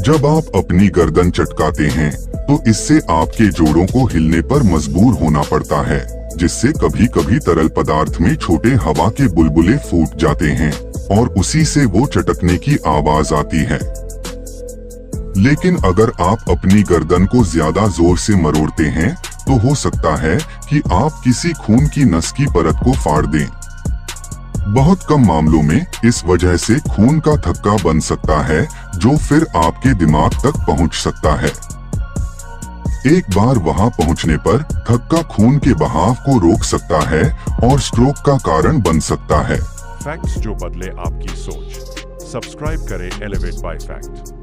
जब आप अपनी गर्दन चटकाते हैं तो इससे आपके जोड़ों को हिलने पर मजबूर होना पड़ता है, जिससे कभी कभी तरल पदार्थ में छोटे हवा के बुलबुले फूट जाते हैं और उसी से वो चटकने की आवाज आती है। लेकिन अगर आप अपनी गर्दन को ज्यादा जोर से मरोड़ते हैं तो हो सकता है कि आप किसी खून की नस की परत को फाड़ दें। बहुत कम मामलों में इस वजह से खून का थक्का बन सकता है, जो फिर आपके दिमाग तक पहुंच सकता है। एक बार वहां पहुंचने पर थक्का खून के बहाव को रोक सकता है और स्ट्रोक का कारण बन सकता है। फैक्ट्स जो बदले आपकी सोच। सब्सक्राइब करें एलिवेट बाय फैक्ट।